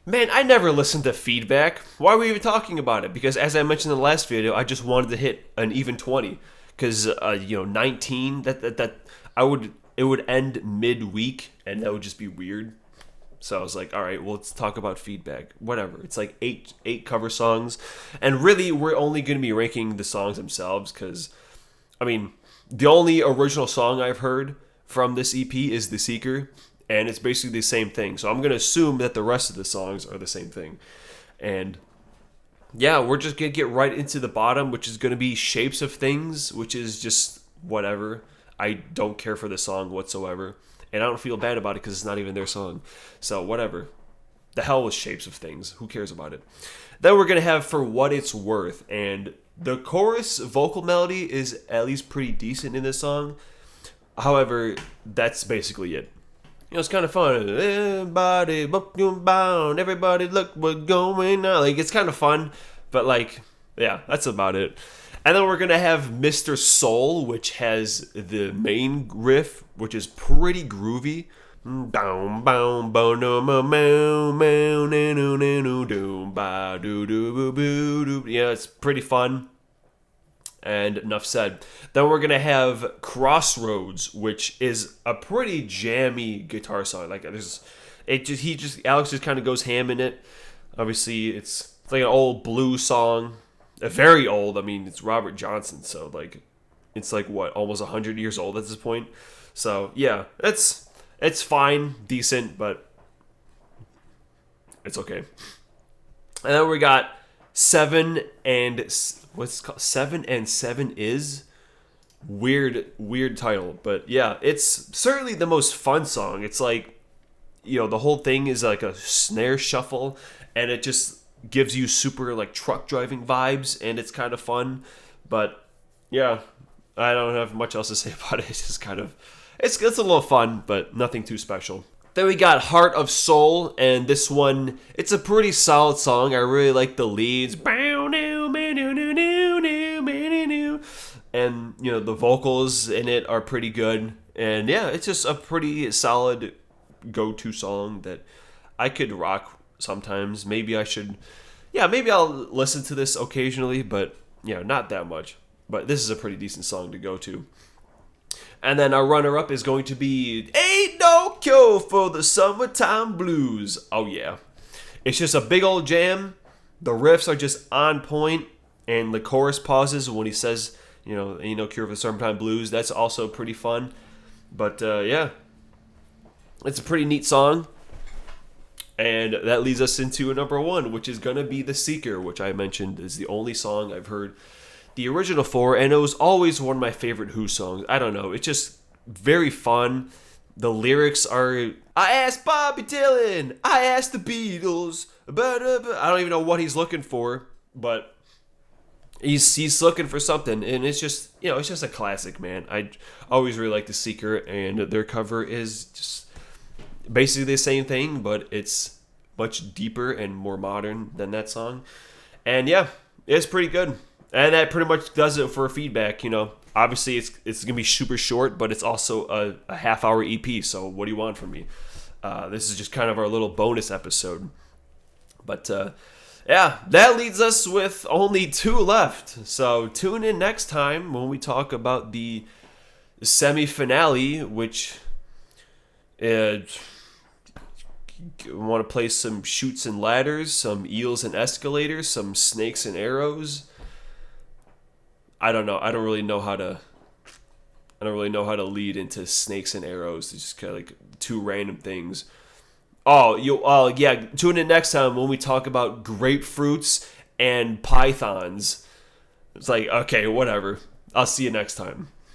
Man, I never listened to feedback. Why are we even talking about it? Because as I mentioned in the last video, I just wanted to hit an even 20. Because 19, that I would it would end midweek, and that would just be weird. So I was like, all right, well, let's talk about feedback. Whatever. It's like eight cover songs, and really, we're only going to be ranking the songs themselves because, I mean, the only original song I've heard from this EP is "The Seeker," and it's basically the same thing. So I'm going to assume that the rest of the songs are the same thing. And yeah, we're just going to get right into the bottom, which is going to be Shapes of Things, which is just whatever. I don't care for the song whatsoever. And I don't feel bad about it because it's not even their song. So whatever. The hell with Shapes of Things. Who cares about it? Then we're going to have For What It's Worth. And the chorus vocal melody is at least pretty decent in this song. However, that's basically it. It's kind of fun. Everybody, bound. Everybody, look what's going on. Like, it's kind of fun, but like, yeah, that's about it. And then we're gonna have Mr. Soul, which has the main riff, which is pretty groovy. Yeah, it's pretty fun. And enough said. Then we're gonna have Crossroads, which is a pretty jammy guitar song. Like Alex just kind of goes ham in it. Obviously, it's like an old blues song, very old. I mean, it's Robert Johnson, so like, it's like what, almost 100 years old at this point. So yeah, it's fine, decent, but it's okay. And then we got Seven and what's it called? 7 and 7 is weird title, but yeah, it's certainly the most fun song. It's like, the whole thing is like a snare shuffle, and it just gives you super like truck driving vibes, and it's kind of fun. But yeah, I don't have much else to say about it. It's just kind of it's a little fun, but nothing too special. Then we got Heart of Soul, and this one, it's a pretty solid song. I really like the leads. And, the vocals in it are pretty good. And yeah, it's just a pretty solid go-to song that I could rock sometimes. Maybe I'll listen to this occasionally, but not that much. But this is a pretty decent song to go to. And then our runner-up is going to be Ain't No Cure for the Summertime Blues. Oh, yeah. It's just a big old jam. The riffs are just on point. And the chorus pauses when he says, Ain't No Cure for the Summertime Blues. That's also pretty fun. But, yeah. It's a pretty neat song. And that leads us into a number one, which is going to be The Seeker, which I mentioned is the only song I've heard the original for, and it was always one of my favorite Who songs. I don't know, it's just very fun. The lyrics are, I asked Bobby Dylan, I asked the Beatles, I don't even know what he's looking for, but he's looking for something, and it's just, it's just a classic, man. I always really like The Seeker, and their cover is just basically the same thing, but it's much deeper and more modern than that song. And yeah, it's pretty good. And that pretty much does it for feedback. Obviously it's gonna be super short, but it's also a half-hour EP. So what do you want from me? This is just kind of our little bonus episode. But yeah, that leaves us with only 2 left. So tune in next time when we talk about the semi-finale, which want to play some Chutes and Ladders, some Eels and Escalators, some Snakes and Arrows. I don't know. I don't really know how to lead into Snakes and Arrows. It's just kind of like 2 random things. Yeah. Tune in next time when we talk about grapefruits and pythons. It's like, okay, whatever. I'll see you next time.